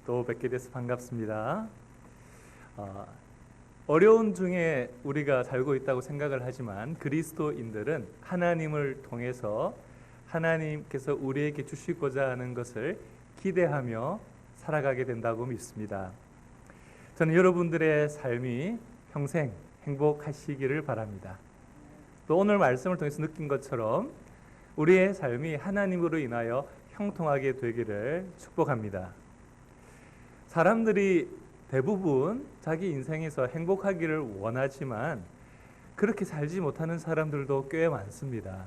또 뵙게 돼서 반갑습니다. 어려운 중에 우리가 살고 있다고 생각을 하지만 그리스도인들은 하나님을 통해서 하나님께서 우리에게 주시고자 하는 것을 기대하며 살아가게 된다고 믿습니다. 저는 여러분들의 삶이 평생 행복하시기를 바랍니다. 또 오늘 말씀을 통해서 느낀 것처럼 우리의 삶이 하나님으로 인하여 형통하게 되기를 축복합니다. 사람들이 대부분 자기 인생에서 행복하기를 원하지만 그렇게 살지 못하는 사람들도 꽤 많습니다.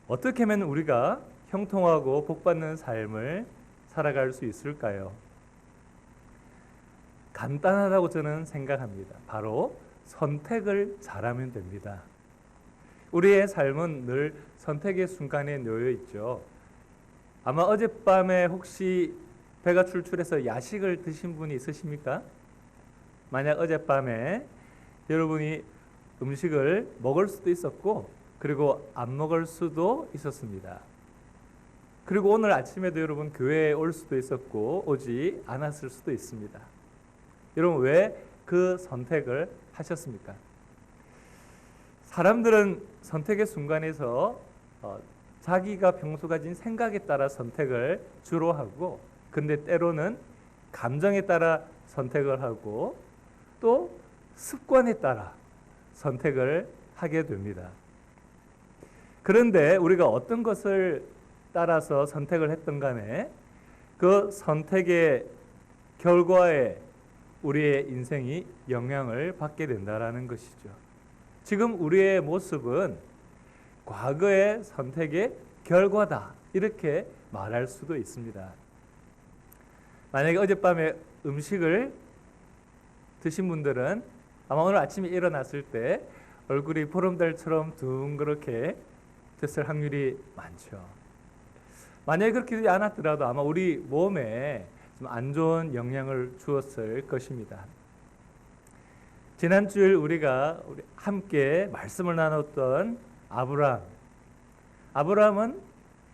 어떻게 하면 우리가 형통하고 복받는 삶을 살아갈 수 있을까요? 간단하다고 저는 생각합니다. 바로 선택을 잘하면 됩니다. 우리의 삶은 늘 선택의 순간에 놓여 있죠. 아마 어젯밤에 혹시 배가 출출해서 야식을 드신 분이 있으십니까? 만약 어젯밤에 여러분이 음식을 먹을 수도 있었고 그리고 안 먹을 수도 있었습니다. 그리고 오늘 아침에도 여러분 교회에 올 수도 있었고 오지 않았을 수도 있습니다. 여러분 왜 그 선택을 하셨습니까? 사람들은 선택의 순간에서 자기가 평소 가진 생각에 따라 선택을 주로 하고 근데 때로는 감정에 따라 선택을 하고 또 습관에 따라 선택을 하게 됩니다. 그런데 우리가 어떤 것을 따라서 선택을 했던 간에 그 선택의 결과에 우리의 인생이 영향을 받게 된다는 것이죠. 지금 우리의 모습은 과거의 선택의 결과다 이렇게 말할 수도 있습니다. 만약에 어젯밤에 음식을 드신 분들은 아마 오늘 아침에 일어났을 때 얼굴이 보름달처럼 둥그렇게 됐을 확률이 많죠. 만약에 그렇게 되지 않았더라도 아마 우리 몸에 좀 안 좋은 영향을 주었을 것입니다. 지난주일 우리가 함께 말씀을 나눴던 아브라함은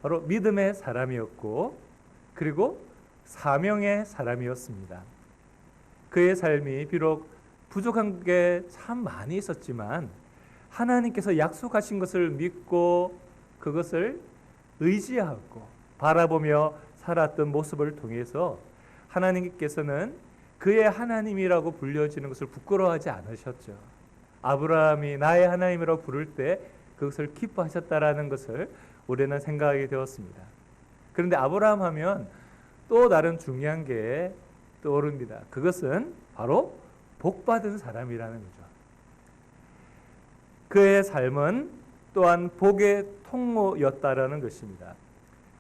바로 믿음의 사람이었고 그리고 사명의 사람이었습니다. 그의 삶이 비록 부족한 게 참 많이 있었지만 하나님께서 약속하신 것을 믿고 그것을 의지하고 바라보며 살았던 모습을 통해서 하나님께서는 그의 하나님이라고 불려지는 것을 부끄러워하지 않으셨죠. 아브라함이 나의 하나님이라고 부를 때 그것을 기뻐하셨다라는 것을 우리는 생각하게 되었습니다. 그런데 아브라함 하면 또 다른 중요한 게 떠오릅니다. 그것은 바로 복받은 사람이라는 거죠. 그의 삶은 또한 복의 통로였다라는 것입니다.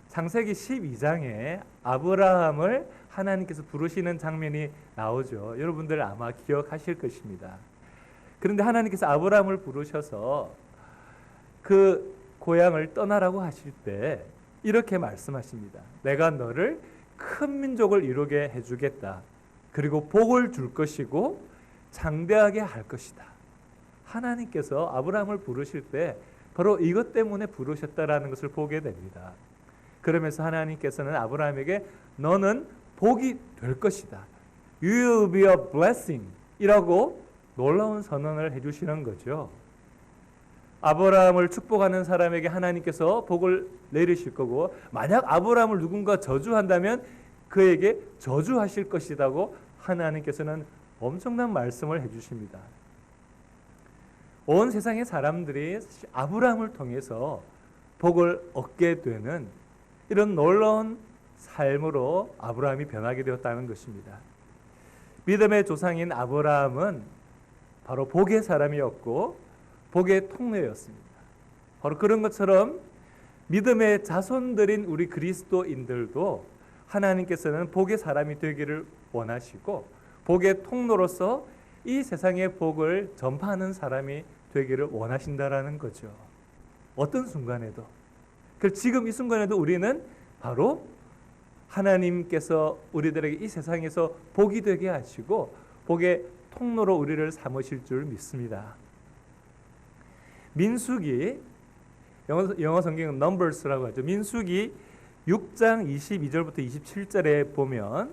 창세기 12장에 아브라함을 하나님께서 부르시는 장면이 나오죠. 여러분들 아마 기억하실 것입니다. 그런데 하나님께서 아브라함을 부르셔서 그 고향을 떠나라고 하실 때 이렇게 말씀하십니다. 내가 너를 큰 민족을 이루게 해주겠다. 그리고 복을 줄 것이고 장대하게 할 것이다. 하나님께서 아브라함을 부르실 때 바로 이것 때문에 부르셨다라는 것을 보게 됩니다. 그러면서 하나님께서는 아브라함에게 너는 복이 될 것이다. You will be a blessing 이라고 놀라운 선언을 해주시는 거죠. 아브라함을 축복하는 사람에게 하나님께서 복을 내리실 거고 만약 아브라함을 누군가 저주한다면 그에게 저주하실 것이라고 하나님께서는 엄청난 말씀을 해주십니다. 온 세상의 사람들이 아브라함을 통해서 복을 얻게 되는 이런 놀라운 삶으로 아브라함이 변하게 되었다는 것입니다. 믿음의 조상인 아브라함은 바로 복의 사람이었고 복의 통로였습니다. 바로 그런 것처럼 믿음의 자손들인 우리 그리스도인들도 하나님께서는 복의 사람이 되기를 원하시고 복의 통로로서 이 세상의 복을 전파하는 사람이 되기를 원하신다라는 거죠. 어떤 순간에도. 그래서 지금 이 순간에도 우리는 바로 하나님께서 우리들에게 이 세상에서 복이 되게 하시고 복의 통로로 우리를 삼으실 줄 믿습니다. 민수기, 영어 성경은 numbers라고 하죠. 민수기 6장 22절부터 27절에 보면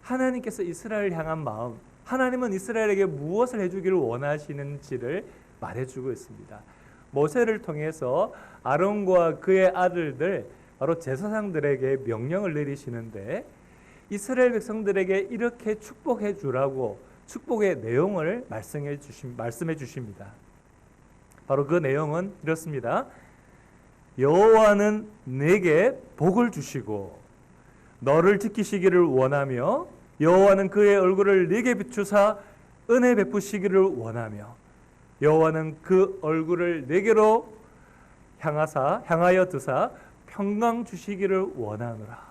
하나님께서 이스라엘을 향한 마음, 하나님은 이스라엘에게 무엇을 해주기를 원하시는지를 말해주고 있습니다. 모세를 통해서 아론과 그의 아들들, 바로 제사장들에게 명령을 내리시는데 이스라엘 백성들에게 이렇게 축복해 주라고 축복의 내용을 말씀해 주십니다. 바로 그 내용은 이렇습니다. 여호와는 내게 복을 주시고 너를 지키시기를 원하며 여호와는 그의 얼굴을 네게 비추사 은혜 베푸시기를 원하며 여호와는 그 얼굴을 네게로 향하여 드사 평강 주시기를 원하노라.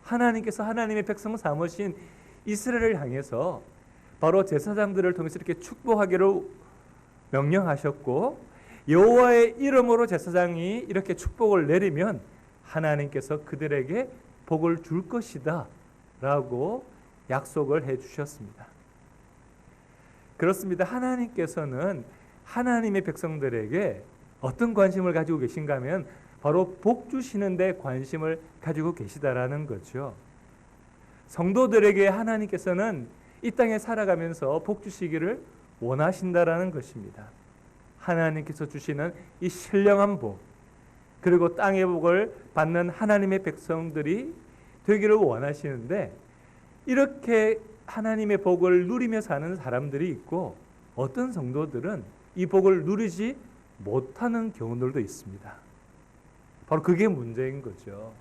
하나님께서 하나님의 백성 삼으신 이스라엘을 향해서 바로 제사장들을 통해서 이렇게 축복하기를 명령하셨고 여호와의 이름으로 제사장이 이렇게 축복을 내리면 하나님께서 그들에게 복을 줄 것이다 라고 약속을 해 주셨습니다. 그렇습니다. 하나님께서는 하나님의 백성들에게 어떤 관심을 가지고 계신가 하면 바로 복 주시는 데 관심을 가지고 계시다라는 거죠. 성도들에게 하나님께서는 이 땅에 살아가면서 복 주시기를 원하신다라는 것입니다. 하나님께서 주시는 이 신령한 복, 그리고 땅의 복을 받는 하나님의 백성들이 되기를 원하시는데 이렇게 하나님의 복을 누리며 사는 사람들이 있고 어떤 성도들은 이 복을 누리지 못하는 경우들도 있습니다. 바로 그게 문제인 거죠.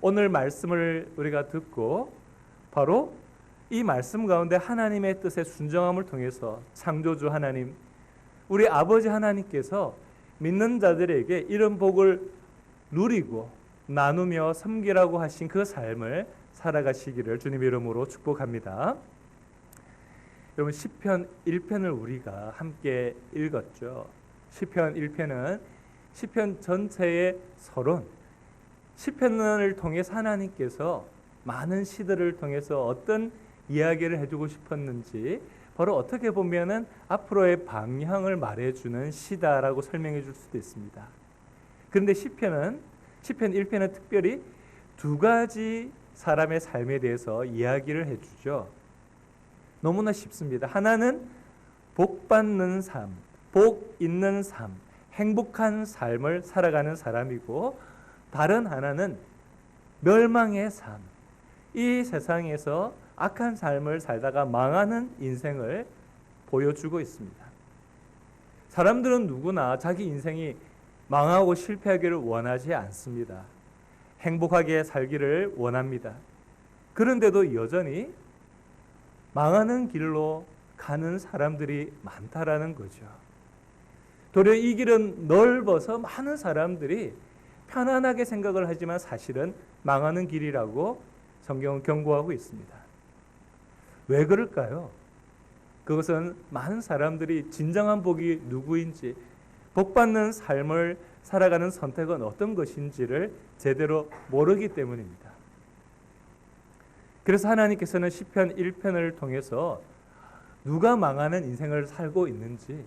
오늘 말씀을 우리가 듣고 바로 이 말씀 가운데 하나님의 뜻에 순종함을 통해서 창조주 하나님, 우리 아버지 하나님께서 믿는 자들에게 이런 복을 누리고 나누며 섬기라고 하신 그 삶을 살아가시기를 주님의 이름으로 축복합니다. 여러분 시편 1편을 우리가 함께 읽었죠. 시편 1편은 시편 전체의 서론, 시편을 통해서 하나님께서 많은 시들을 통해서 어떤 이야기를 해주고 싶었는지 바로 어떻게 보면은 앞으로의 방향을 말해주는 시다라고 설명해 줄 수도 있습니다. 그런데 시편 1편은 특별히 두 가지 사람의 삶에 대해서 이야기를 해주죠. 너무나 쉽습니다. 하나는 복 받는 삶, 복 있는 삶, 행복한 삶을 살아가는 사람이고 다른 하나는 멸망의 삶, 이 세상에서 악한 삶을 살다가 망하는 인생을 보여주고 있습니다. 사람들은 누구나 자기 인생이 망하고 실패하기를 원하지 않습니다. 행복하게 살기를 원합니다. 그런데도 여전히 망하는 길로 가는 사람들이 많다라는 거죠. 도리어 이 길은 넓어서 많은 사람들이 편안하게 생각을 하지만 사실은 망하는 길이라고 성경은 경고하고 있습니다. 왜 그럴까요? 그것은 많은 사람들이 진정한 복이 누구인지, 복 받는 삶을 살아가는 선택은 어떤 것인지를 제대로 모르기 때문입니다. 그래서 하나님께서는 시편 1편을 통해서 누가 망하는 인생을 살고 있는지,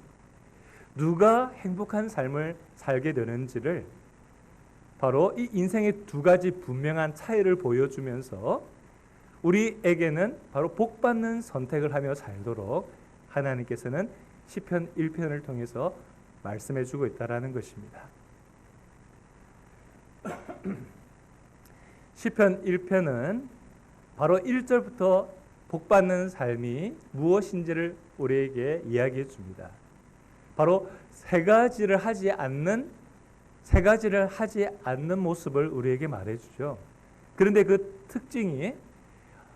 누가 행복한 삶을 살게 되는지를 바로 이 인생의 두 가지 분명한 차이를 보여주면서 우리에게는 바로 복받는 선택을 하며 살도록 하나님께서는 시편 1편을 통해서 말씀해 주고 있다는 것입니다. 시편 1편은 바로 1절부터 복받는 삶이 무엇인지를 우리에게 이야기해 줍니다. 바로 세 가지를 하지 않는 모습을 우리에게 말해주죠. 그런데 그 특징이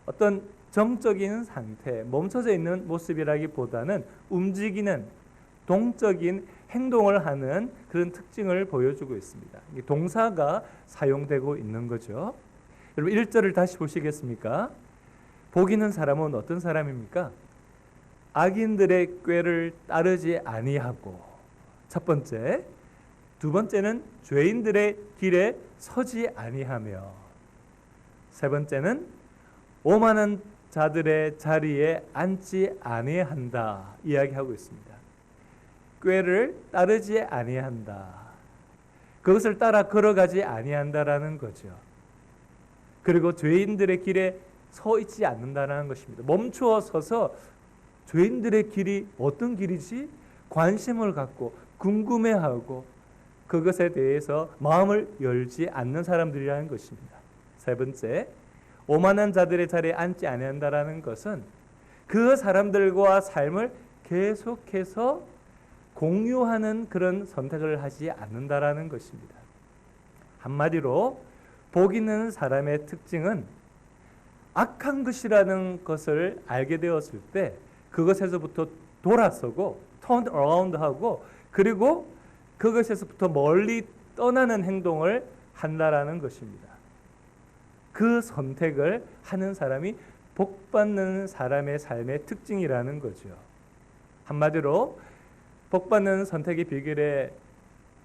어떤 정적인 상태, 멈춰져 있는 모습이라기보다는 움직이는 동적인 행동을 하는 그런 특징을 보여주고 있습니다. 동사가 사용되고 있는 거죠. 여러분 1절을 다시 보시겠습니까? 복 있는 사람은 어떤 사람입니까? 악인들의 꾀를 따르지 아니하고, 첫 번째. 두 번째는 죄인들의 길에 서지 아니하며, 세 번째는 오만한 자들의 자리에 앉지 아니한다 이야기하고 있습니다. 꾀를 따르지 아니한다. 그것을 따라 걸어가지 아니한다라는 거죠. 그리고 죄인들의 길에 서 있지 않는다는 것입니다. 멈추어 서서 죄인들의 길이 어떤 길이지? 관심을 갖고 궁금해하고 그것에 대해서 마음을 열지 않는 사람들이라는 것입니다. 세 번째, 오만한 자들의 자리에 앉지 아니한다라는 것은 그 사람들과 삶을 계속해서 공유하는 그런 선택을 하지 않는다라는 것입니다. 한마디로 복 있는 사람의 특징은 악한 것이라는 것을 알게 되었을 때 그것에서부터 돌아서고 turn around 하고 그리고 그것에서부터 멀리 떠나는 행동을 한다라는 것입니다. 그 선택을 하는 사람이 복받는 사람의 삶의 특징이라는 거죠. 한마디로 복받는 선택의 비결의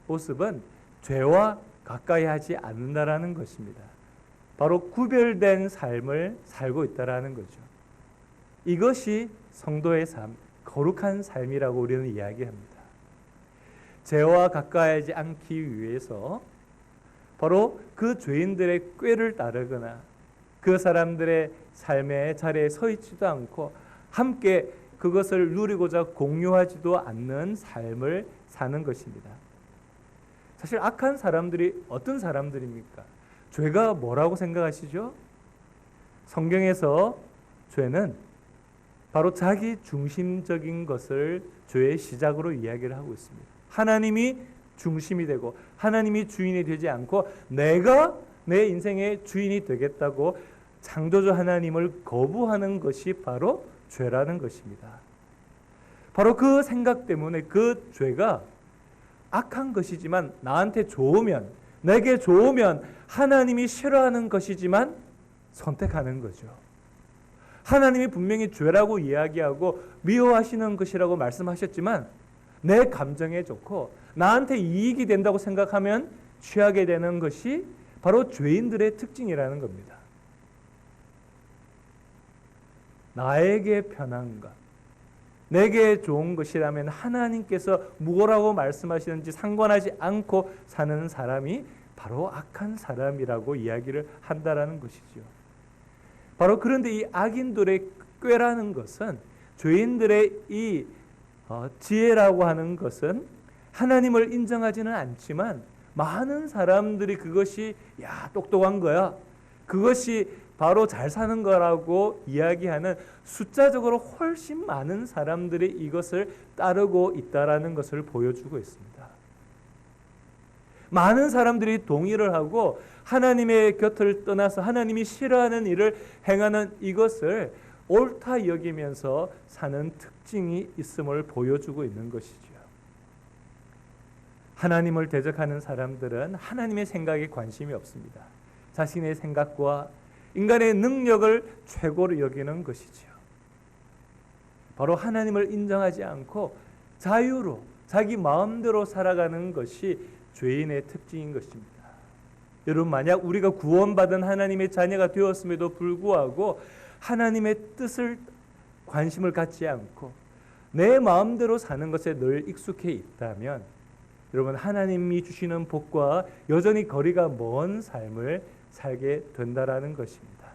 모습은 죄와 가까이 하지 않는다라는 것입니다. 바로 구별된 삶을 살고 있다라는 거죠. 이것이 성도의 삶, 거룩한 삶이라고 우리는 이야기합니다. 죄와 가까이 하지 않기 위해서 바로 그 죄인들의 꾀를 따르거나 그 사람들의 삶의 자리에 서 있지도 않고 함께 그것을 누리고자 공유하지도 않는 삶을 사는 것입니다. 사실 악한 사람들이 어떤 사람들입니까? 죄가 뭐라고 생각하시죠? 성경에서 죄는 바로 자기 중심적인 것을 죄의 시작으로 이야기를 하고 있습니다. 하나님이 중심이 되고 하나님이 주인이 되지 않고 내가 내 인생의 주인이 되겠다고 창조주 하나님을 거부하는 것이 바로 죄라는 것입니다. 바로 그 생각 때문에 그 죄가 악한 것이지만 나한테 좋으면 내게 좋으면 하나님이 싫어하는 것이지만 선택하는 거죠. 하나님이 분명히 죄라고 이야기하고 미워하시는 것이라고 말씀하셨지만 내 감정에 좋고 나한테 이익이 된다고 생각하면 취하게 되는 것이 바로 죄인들의 특징이라는 겁니다. 나에게 편한 것, 내게 좋은 것이라면 하나님께서 무엇라고 말씀하시는지 상관하지 않고 사는 사람이 바로 악한 사람이라고 이야기를 한다라는 것이죠. 바로 그런데 이 악인들의 꾀라는 것은 죄인들의 이 지혜라고 하는 것은 하나님을 인정하지는 않지만 많은 사람들이 그것이 야 똑똑한 거야, 그것이 바로 잘 사는 거라고 이야기하는 숫자적으로 훨씬 많은 사람들이 이것을 따르고 있다라는 것을 보여주고 있습니다. 많은 사람들이 동의를 하고 하나님의 곁을 떠나서 하나님이 싫어하는 일을 행하는 이것을 옳다 여기면서 사는 특징이 있음을 보여주고 있는 것이죠. 하나님을 대적하는 사람들은 하나님의 생각에 관심이 없습니다. 자신의 생각과 인간의 능력을 최고로 여기는 것이지요. 바로 하나님을 인정하지 않고 자유로 자기 마음대로 살아가는 것이 죄인의 특징인 것입니다. 여러분, 만약 우리가 구원받은 하나님의 자녀가 되었음에도 불구하고 하나님의 뜻을 관심을 갖지 않고 내 마음대로 사는 것에 늘 익숙해 있다면 여러분, 하나님이 주시는 복과 여전히 거리가 먼 삶을 살게 된다라는 것입니다.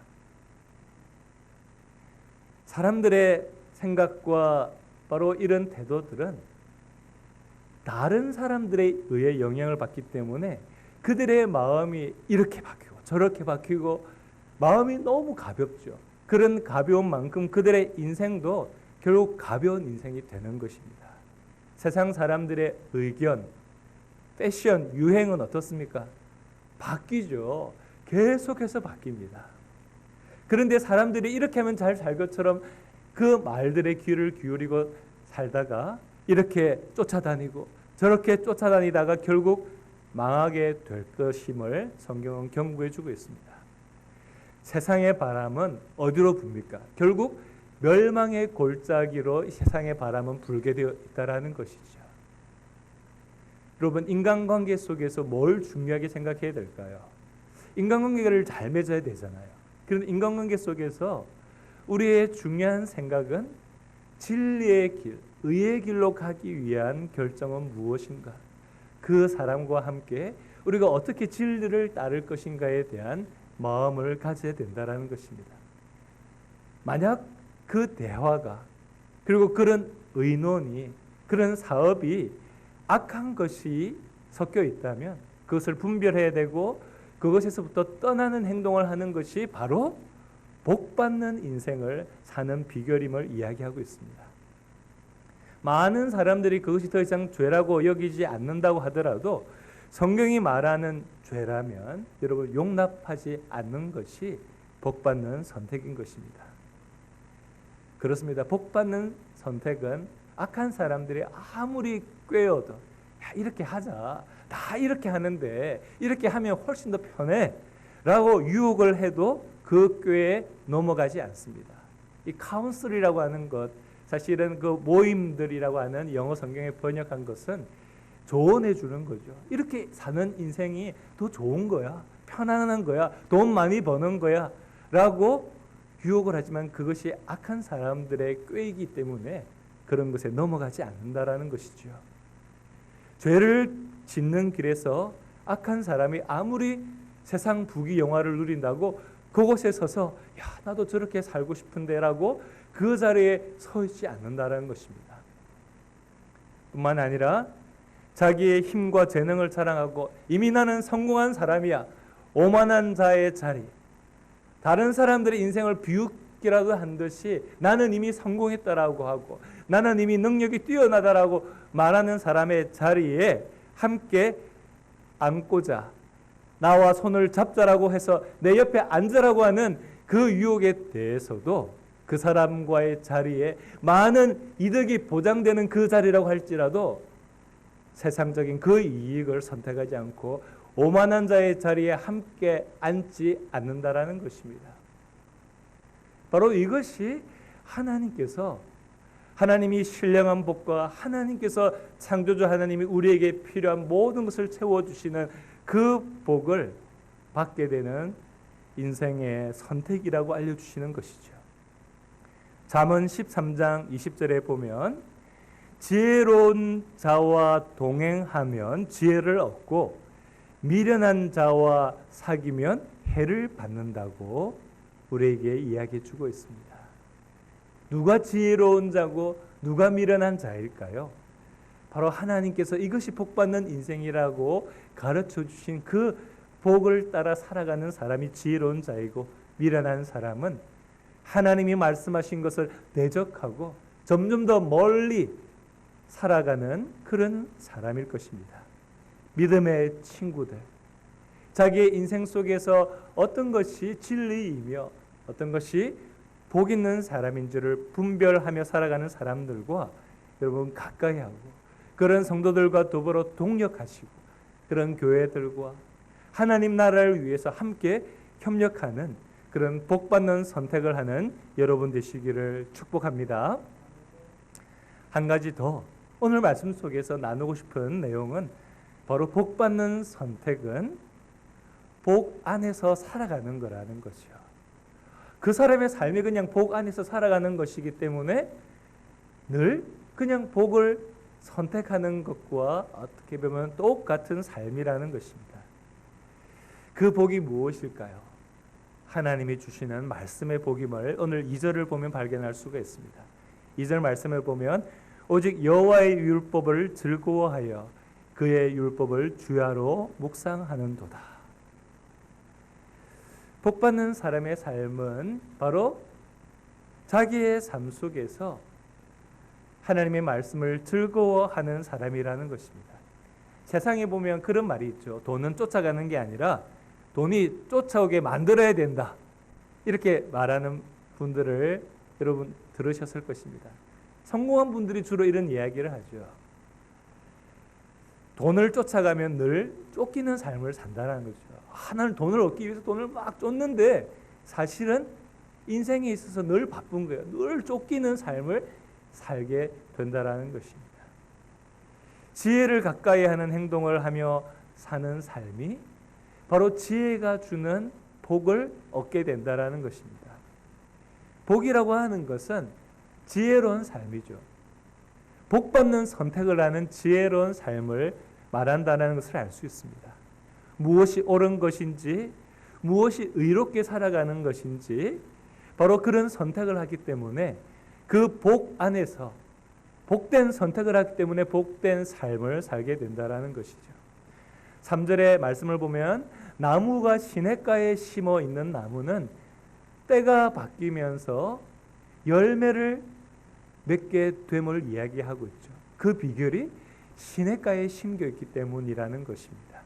사람들의 생각과 바로 이런 태도들은 다른 사람들에 의해 영향을 받기 때문에 그들의 마음이 이렇게 바뀌고 저렇게 바뀌고 마음이 너무 가볍죠. 그런 가벼운 만큼 그들의 인생도 결국 가벼운 인생이 되는 것입니다. 세상 사람들의 의견, 패션, 유행은 어떻습니까? 바뀌죠. 계속해서 바뀝니다. 그런데 사람들이 이렇게 하면 잘 살 것처럼 그 말들의 귀를 기울이고 살다가 이렇게 쫓아다니고 저렇게 쫓아다니다가 결국 망하게 될 것임을 성경은 경고해 주고 있습니다. 세상의 바람은 어디로 붑니까? 결국 멸망의 골짜기로 세상의 바람은 불게 되어 있다라는 것이죠. 여러분, 인간관계 속에서 뭘 중요하게 생각해야 될까요? 인간관계를 잘 맺어야 되잖아요. 그런데 인간관계 속에서 우리의 중요한 생각은 진리의 길, 의의 길로 가기 위한 결정은 무엇인가? 그 사람과 함께 우리가 어떻게 진리를 따를 것인가에 대한 마음을 가져야 된다는 것입니다. 만약 그 대화가 그리고 그런 의논이 그런 사업이 악한 것이 섞여 있다면 그것을 분별해야 되고 그것에서부터 떠나는 행동을 하는 것이 바로 복받는 인생을 사는 비결임을 이야기하고 있습니다. 많은 사람들이 그것이 더 이상 죄라고 여기지 않는다고 하더라도 성경이 말하는 죄라면 여러분 용납하지 않는 것이 복받는 선택인 것입니다. 그렇습니다. 복받는 선택은 악한 사람들이 아무리 꾀어도 야, 이렇게 하자. 다 이렇게 하는데 이렇게 하면 훨씬 더 편해 라고 유혹을 해도 그 꾀에 넘어가지 않습니다. 이 카운슬이라고 하는 것, 사실은 그 모임들이라고 하는 영어 성경에 번역한 것은 조언해 주는 거죠. 이렇게 사는 인생이 더 좋은 거야. 편안한 거야. 돈 많이 버는 거야. 라고 유혹을 하지만 그것이 악한 사람들의 꾀이기 때문에 그런 것에 넘어가지 않는다라는 것이죠. 죄를 짓는 길에서 악한 사람이 아무리 세상 부귀 영화를 누린다고 그곳에 서서 야 나도 저렇게 살고 싶은데 라고 그 자리에 서 있지 않는다는 것입니다. 뿐만 아니라 자기의 힘과 재능을 자랑하고 이미 나는 성공한 사람이야. 오만한 자의 자리. 다른 사람들의 인생을 비웃기라도 한 듯이 나는 이미 성공했다라고 하고 나는 이미 능력이 뛰어나다라고 말하는 사람의 자리에 함께 앉고자 나와 손을 잡자라고 해서 내 옆에 앉으라고 하는 그 유혹에 대해서도 그 사람과의 자리에 많은 이득이 보장되는 그 자리라고 할지라도 세상적인 그 이익을 선택하지 않고 오만한 자의 자리에 함께 앉지 않는다라는 것입니다. 바로 이것이 하나님이 신령한 복과 하나님께서 창조주 하나님이 우리에게 필요한 모든 것을 채워주시는 그 복을 받게 되는 인생의 선택이라고 알려주시는 것이죠. 잠언 13장 20절에 보면 지혜로운 자와 동행하면 지혜를 얻고 미련한 자와 사귀면 해를 받는다고 우리에게 이야기해 주고 있습니다. 누가 지혜로운 자고 누가 미련한 자일까요? 바로 하나님께서 이것이 복받는 인생이라고 가르쳐 주신 그 복을 따라 살아가는 사람이 지혜로운 자이고 미련한 사람은 하나님이 말씀하신 것을 대적하고 점점 더 멀리 살아가는 그런 사람일 것입니다. 믿음의 친구들, 자기의 인생 속에서 어떤 것이 진리이며 어떤 것이 복 있는 사람인 줄을 분별하며 살아가는 사람들과 여러분 가까이 하고 그런 성도들과 더불어 동력하시고 그런 교회들과 하나님 나라를 위해서 함께 협력하는 그런 복받는 선택을 하는 여러분 되시기를 축복합니다. 한 가지 더 오늘 말씀 속에서 나누고 싶은 내용은 바로 복받는 선택은 복 안에서 살아가는 거라는 거죠. 그 사람의 삶이 그냥 복 안에서 살아가는 것이기 때문에 늘 그냥 복을 선택하는 것과 어떻게 보면 똑같은 삶이라는 것입니다. 그 복이 무엇일까요? 하나님이 주시는 말씀의 복임을 오늘 2절을 보면 발견할 수가 있습니다. 2절 말씀을 보면 오직 여호와의 율법을 즐거워하여 그의 율법을 주야로 묵상하는도다. 복받는 사람의 삶은 바로 자기의 삶 속에서 하나님의 말씀을 즐거워하는 사람이라는 것입니다. 세상에 보면 그런 말이 있죠. 돈은 쫓아가는 게 아니라 돈이 쫓아오게 만들어야 된다. 이렇게 말하는 분들을 여러분 들으셨을 것입니다. 성공한 분들이 주로 이런 이야기를 하죠. 돈을 쫓아가면 늘 쫓기는 삶을 산다는 거죠. 나는 돈을 얻기 위해서 돈을 막 쫓는데 사실은 인생에 있어서 늘 바쁜 거예요. 늘 쫓기는 삶을 살게 된다는 것입니다. 지혜를 가까이 하는 행동을 하며 사는 삶이 바로 지혜가 주는 복을 얻게 된다는 것입니다. 복이라고 하는 것은 지혜로운 삶이죠. 복받는 선택을 하는 지혜로운 삶을 말한다는 것을 알 수 있습니다. 무엇이 옳은 것인지, 무엇이 의롭게 살아가는 것인지 바로 그런 선택을 하기 때문에 그 복 안에서 복된 선택을 하기 때문에 복된 삶을 살게 된다라는 것이죠. 3절의 말씀을 보면 나무가 시냇가에 심어 있는 나무는 때가 바뀌면서 열매를 맺게 됨을 이야기하고 있죠. 그 비결이 시냇가에 심겨 있기 때문이라는 것입니다.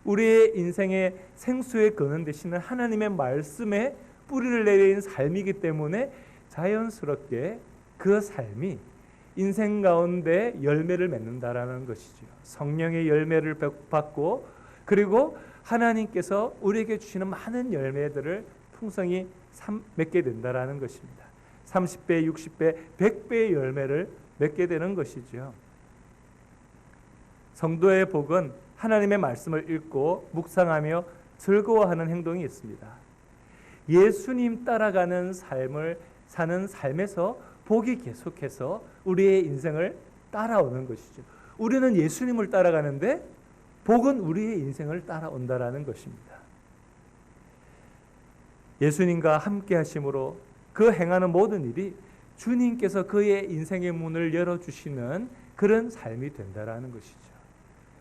우리의 인생의 생수에 거는 되시는 하나님의 말씀에 뿌리를 내린 삶이기 때문에 자연스럽게 그 삶이 인생 가운데 열매를 맺는다라는 것이죠. 성령의 열매를 받고 그리고 하나님께서 우리에게 주시는 많은 열매들을 풍성히 맺게 된다라는 것입니다. 30배, 60배, 100배의 열매를 맺게 되는 것이죠. 성도의 복은 하나님의 말씀을 읽고 묵상하며 즐거워하는 행동이 있습니다. 예수님 따라가는 삶을 사는 삶에서 복이 계속해서 우리의 인생을 따라오는 것이죠. 우리는 예수님을 따라가는데 복은 우리의 인생을 따라온다라는 것입니다. 예수님과 함께 하심으로 그 행하는 모든 일이 주님께서 그의 인생의 문을 열어주시는 그런 삶이 된다라는 것이죠.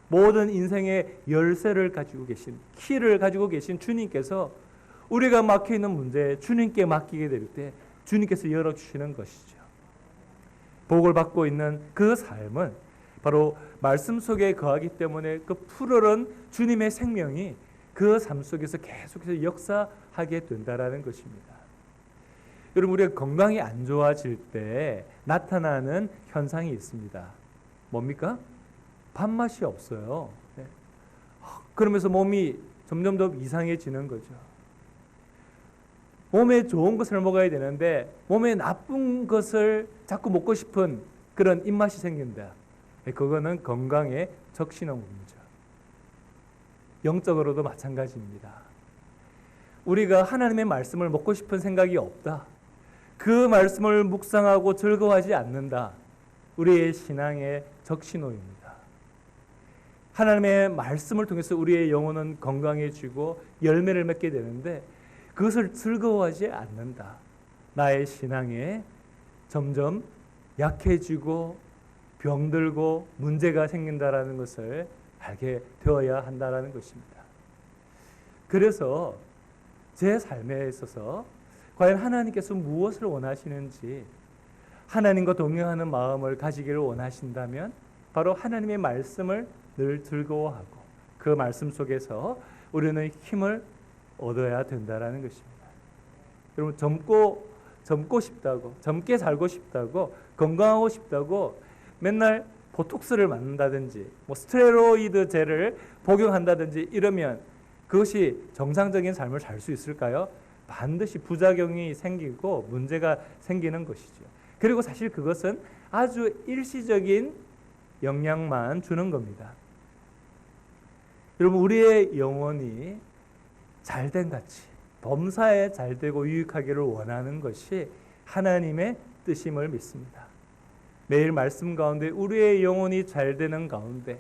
모든 인생의 열쇠를 가지고 계신, 키를 가지고 계신 주님께서 우리가 막혀있는 문제에 주님께 맡기게 될 때 주님께서 열어주시는 것이죠. 복을 받고 있는 그 삶은 바로 말씀 속에 거하기 때문에 그 푸르른 주님의 생명이 그 삶 속에서 계속해서 역사하게 된다라는 것입니다. 여러분, 우리가 건강이 안 좋아질 때 나타나는 현상이 있습니다. 뭡니까? 밥맛이 없어요. 그러면서 몸이 점점 더 이상해지는 거죠. 몸에 좋은 것을 먹어야 되는데 몸에 나쁜 것을 자꾸 먹고 싶은 그런 입맛이 생긴다. 그거는 건강의 적신호입니다. 영적으로도 마찬가지입니다. 우리가 하나님의 말씀을 먹고 싶은 생각이 없다. 그 말씀을 묵상하고 즐거워하지 않는다. 우리의 신앙의 적신호입니다. 하나님의 말씀을 통해서 우리의 영혼은 건강해지고 열매를 맺게 되는데 그것을 즐거워하지 않는다. 나의 신앙에 점점 약해지고 병들고 문제가 생긴다라는 것을 알게 되어야 한다라는 것입니다. 그래서 제 삶에 있어서 과연 하나님께서 무엇을 원하시는지 하나님과 동행하는 마음을 가지기를 원하신다면 바로 하나님의 말씀을 늘 즐거워하고 그 말씀 속에서 우리는 힘을 얻어야 된다라는 것입니다. 여러분, 젊고 싶다고, 젊게 살고 싶다고, 건강하고 싶다고 맨날 보톡스를 맞는다든지 스테로이드제를 복용한다든지 이러면 그것이 정상적인 삶을 살 수 있을까요? 반드시 부작용이 생기고 문제가 생기는 것이죠. 그리고 사실 그것은 아주 일시적인 영향만 주는 겁니다. 여러분, 우리의 영혼이 잘된 같이 범사에 잘되고 유익하기를 원하는 것이 하나님의 뜻임을 믿습니다. 매일 말씀 가운데 우리의 영혼이 잘되는 가운데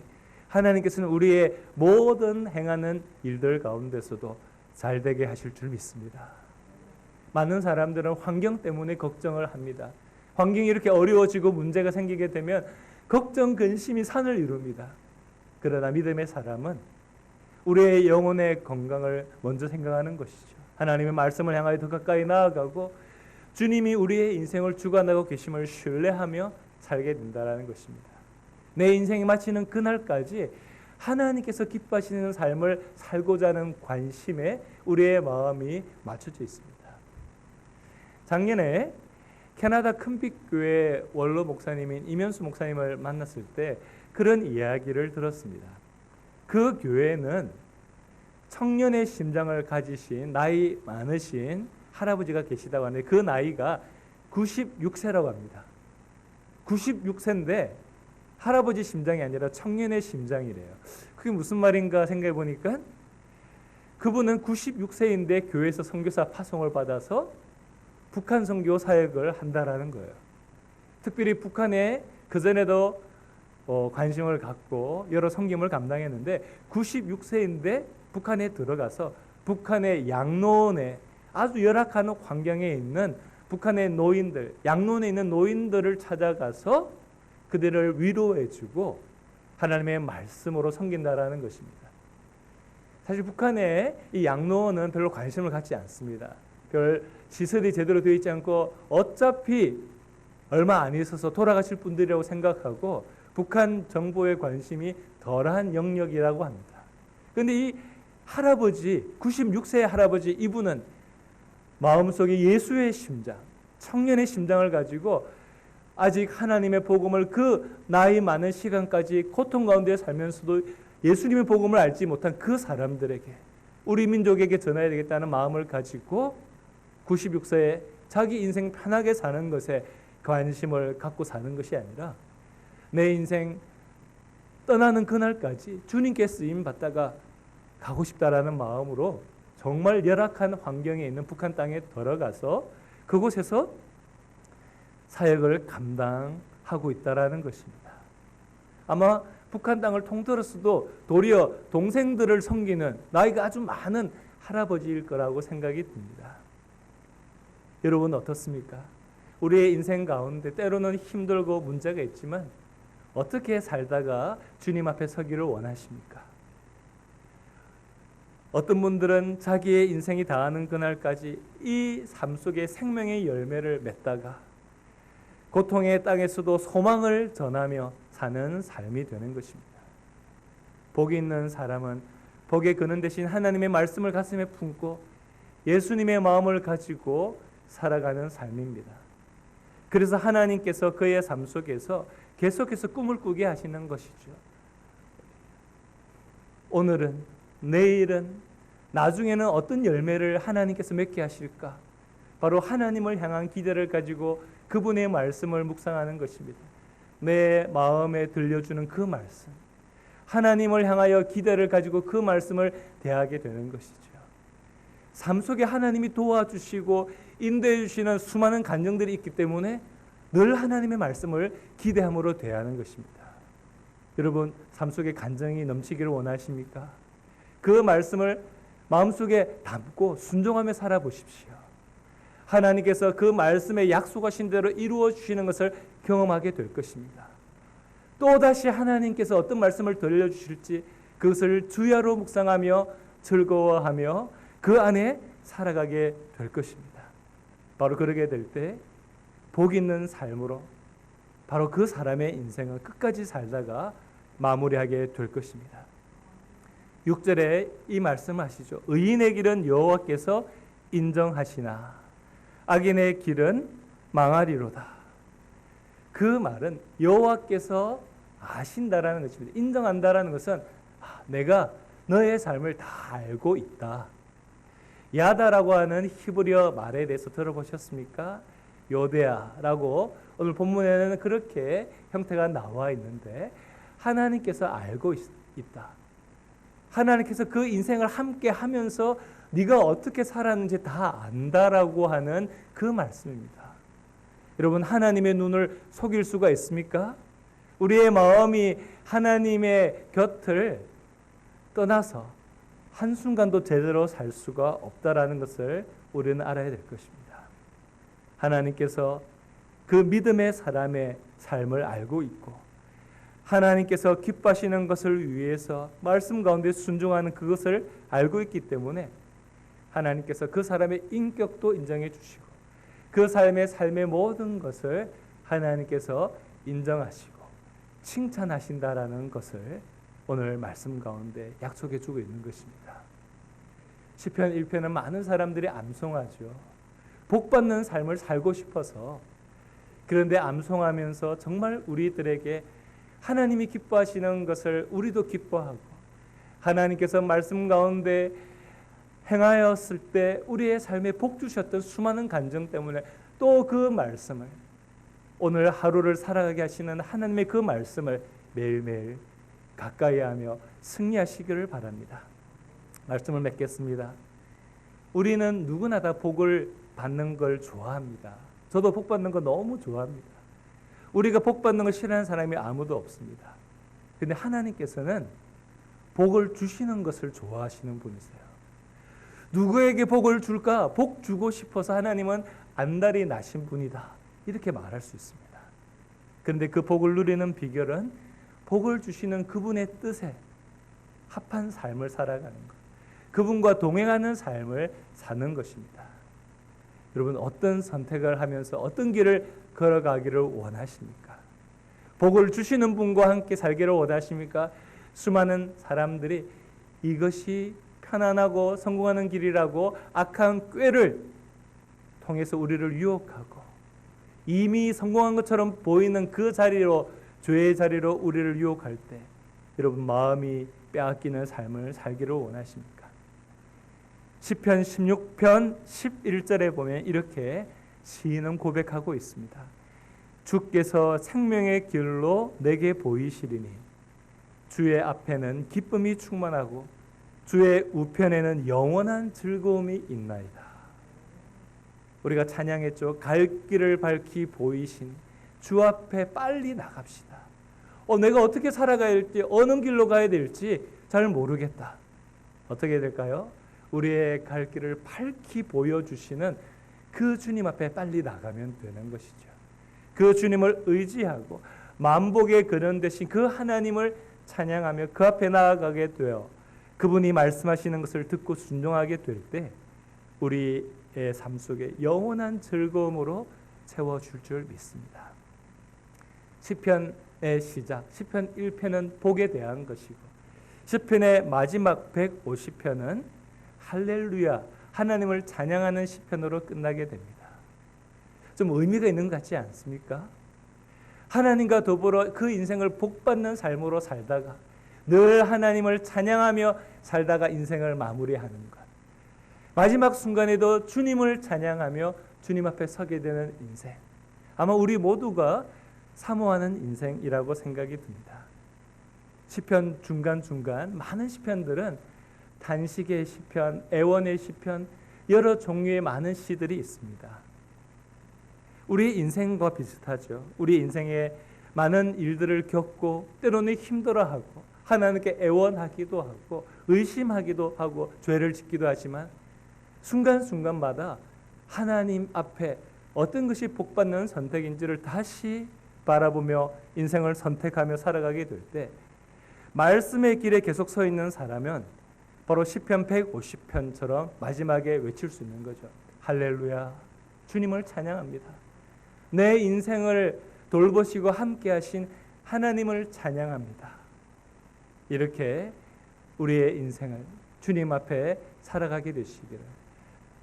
하나님께서는 우리의 모든 행하는 일들 가운데서도 잘되게 하실 줄 믿습니다. 많은 사람들은 환경 때문에 걱정을 합니다. 환경이 이렇게 어려워지고 문제가 생기게 되면 걱정, 근심이 산을 이룹니다. 그러나 믿음의 사람은 우리의 영혼의 건강을 먼저 생각하는 것이죠. 하나님의 말씀을 향하여 더 가까이 나아가고 주님이 우리의 인생을 주관하고 계심을 신뢰하며 살게 된다는 것입니다. 내 인생이 마치는 그날까지 하나님께서 기뻐하시는 삶을 살고자 하는 관심에 우리의 마음이 맞춰져 있습니다. 작년에 캐나다 큰빛교회 원로 목사님인 이면수 목사님을 만났을 때 그런 이야기를 들었습니다. 그 교회는 청년의 심장을 가지신 나이 많으신 할아버지가 계시다고 하는데 그 나이가 96세라고 합니다. 96세인데 할아버지 심장이 아니라 청년의 심장이래요. 그게 무슨 말인가 생각해 보니까 그분은 96세인데 교회에서 선교사 파송을 받아서 북한 선교 사역을 한다라는 거예요. 특별히 북한에 그전에도 관심을 갖고 여러 섬김을 감당했는데 96세인데 북한에 들어가서 북한의 양로원에 아주 열악한 환경에 있는 북한의 노인들, 양로원에 있는 노인들을 찾아가서 그들을 위로해주고 하나님의 말씀으로 섬긴다라는 것입니다. 사실 북한의 이 양로원은 별로 관심을 갖지 않습니다. 별 시설이 제대로 되어 있지 않고 어차피 얼마 안 있어서 돌아가실 분들이라고 생각하고 북한 정부의 관심이 덜한 영역이라고 합니다. 그런데 이 할아버지, 96세의 할아버지, 이분은 마음속에 예수의 심장, 청년의 심장을 가지고 아직 하나님의 복음을 그 나이 많은 시간까지 고통 가운데 살면서도 예수님의 복음을 알지 못한 그 사람들에게, 우리 민족에게 전해야 되겠다는 마음을 가지고 96세에 자기 인생 편하게 사는 것에 관심을 갖고 사는 것이 아니라 내 인생 떠나는 그날까지 주님께 쓰임 받다가 가고 싶다라는 마음으로 정말 열악한 환경에 있는 북한 땅에 들어가서 그곳에서 사역을 감당하고 있다라는 것입니다. 아마 북한 땅을 통틀었어도 도리어 동생들을 섬기는 나이가 아주 많은 할아버지일 거라고 생각이 듭니다. 여러분 어떻습니까? 우리의 인생 가운데 때로는 힘들고 문제가 있지만 어떻게 살다가 주님 앞에 서기를 원하십니까? 어떤 분들은 자기의 인생이 다하는 그날까지 이 삶 속에 생명의 열매를 맺다가 고통의 땅에서도 소망을 전하며 사는 삶이 되는 것입니다. 복이 있는 사람은 복에 그는 대신 하나님의 말씀을 가슴에 품고 예수님의 마음을 가지고 살아가는 삶입니다. 그래서 하나님께서 그의 삶 속에서 계속해서 꿈을 꾸게 하시는 것이죠. 오늘은, 내일은, 나중에는 어떤 열매를 하나님께서 맺게 하실까? 바로 하나님을 향한 기대를 가지고 그분의 말씀을 묵상하는 것입니다. 내 마음에 들려주는 그 말씀, 하나님을 향하여 기대를 가지고 그 말씀을 대하게 되는 것이죠. 삶 속에 하나님이 도와주시고 인도해 주시는 수많은 간증들이 있기 때문에 늘 하나님의 말씀을 기대함으로 대하는 것입니다. 여러분, 삶 속에 간증이 넘치기를 원하십니까? 그 말씀을 마음속에 담고 순종하며 살아보십시오. 하나님께서 그 말씀에 약속하신 대로 이루어 주시는 것을 경험하게 될 것입니다. 또다시 하나님께서 어떤 말씀을 들려주실지 그것을 주야로 묵상하며 즐거워하며 그 안에 살아가게 될 것입니다. 바로 그러게 될 때 복 있는 삶으로 바로 그 사람의 인생을 끝까지 살다가 마무리하게 될 것입니다. 6절에 이 말씀하시죠. 의인의 길은 여호와께서 인정하시나 악인의 길은 망하리로다. 그 말은 여호와께서 아신다라는 것입니다. 인정한다라는 것은 내가 너의 삶을 다 알고 있다. 야다라고 하는 히브리어 말에 대해서 들어보셨습니까? 요데아라고 오늘 본문에는 그렇게 형태가 나와 있는데 하나님께서 알고 있다. 하나님께서 그 인생을 함께 하면서 네가 어떻게 살았는지 다 안다라고 하는 그 말씀입니다. 여러분, 하나님의 눈을 속일 수가 있습니까? 우리의 마음이 하나님의 곁을 떠나서 한순간도 제대로 살 수가 없다라는 것을 우리는 알아야 될 것입니다. 하나님께서 그 믿음의 사람의 삶을 알고 있고 하나님께서 기뻐하시는 것을 위해서 말씀 가운데 순종하는 그것을 알고 있기 때문에 하나님께서 그 사람의 인격도 인정해 주시고 그 삶의 모든 것을 하나님께서 인정하시고 칭찬하신다라는 것을 오늘 말씀 가운데 약속해 주고 있는 것입니다. 시편 1편은 많은 사람들이 암송하죠. 복받는 삶을 살고 싶어서. 그런데 암송하면서 정말 우리들에게 하나님이 기뻐하시는 것을 우리도 기뻐하고 하나님께서 말씀 가운데 행하였을 때 우리의 삶에 복 주셨던 수많은 간증 때문에 또 그 말씀을 오늘 하루를 살아가게 하시는 하나님의 그 말씀을 매일매일 가까이 하며 승리하시기를 바랍니다. 말씀을 맺겠습니다. 우리는 누구나 다 복을 받는 걸 좋아합니다. 저도 복 받는 거 너무 좋아합니다. 우리가 복 받는 걸 싫어하는 사람이 아무도 없습니다. 근데 하나님께서는 복을 주시는 것을 좋아하시는 분이세요. 누구에게 복을 줄까? 복 주고 싶어서 하나님은 안달이 나신 분이다. 이렇게 말할 수 있습니다. 그런데 그 복을 누리는 비결은 복을 주시는 그분의 뜻에 합한 삶을 살아가는 것. 그분과 동행하는 삶을 사는 것입니다. 여러분, 어떤 선택을 하면서 어떤 길을 걸어가기를 원하십니까? 복을 주시는 분과 함께 살기를 원하십니까? 수많은 사람들이 이것이 편안하고 성공하는 길이라고 악한 꾀를 통해서 우리를 유혹하고 이미 성공한 것처럼 보이는 그 자리로, 죄의 자리로 우리를 유혹할 때 여러분, 마음이 빼앗기는 삶을 살기를 원하십니까? 시편 16편 11절에 보면 이렇게 시인은 고백하고 있습니다. 주께서 생명의 길로 내게 보이시리니 주의 앞에는 기쁨이 충만하고 주의 우편에는 영원한 즐거움이 있나이다. 우리가 찬양했죠. 갈 길을 밝히 보이신 주 앞에 빨리 나갑시다. 내가 어떻게 살아가야 할지, 어느 길로 가야 될지 잘 모르겠다. 어떻게 해야 될까요? 우리의 갈 길을 밝히 보여주시는 그 주님 앞에 빨리 나가면 되는 것이죠. 그 주님을 의지하고 만복의 근원 되신 그 하나님을 찬양하며 그 앞에 나아가게 되어 그분이 말씀하시는 것을 듣고 순종하게 될 때 우리의 삶 속에 영원한 즐거움으로 채워줄 줄 믿습니다. 시편의 시작, 시편 1편은 복에 대한 것이고 시편의 마지막 150편은 할렐루야, 하나님을 찬양하는 시편으로 끝나게 됩니다. 좀 의미가 있는 것 같지 않습니까? 하나님과 더불어 그 인생을 복받는 삶으로 살다가 늘 하나님을 찬양하며 살다가 인생을 마무리하는 것. 마지막 순간에도 주님을 찬양하며 주님 앞에 서게 되는 인생. 아마 우리 모두가 사모하는 인생이라고 생각이 듭니다. 시편 중간중간 많은 시편들은 단식의 시편, 애원의 시편, 여러 종류의 많은 시들이 있습니다. 우리 인생과 비슷하죠. 우리 인생에 많은 일들을 겪고 때로는 힘들어하고 하나님께 애원하기도 하고 의심하기도 하고 죄를 짓기도 하지만 순간순간마다 하나님 앞에 어떤 것이 복받는 선택인지를 다시 바라보며 인생을 선택하며 살아가게 될 때 말씀의 길에 계속 서 있는 사람은 바로 시편 150편처럼 마지막에 외칠 수 있는 거죠. 할렐루야, 주님을 찬양합니다. 내 인생을 돌보시고 함께 하신 하나님을 찬양합니다. 이렇게 우리의 인생을 주님 앞에 살아가게 되시기를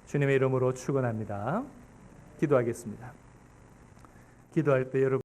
주님의 이름으로 축원합니다. 기도하겠습니다. 기도할 때 여러분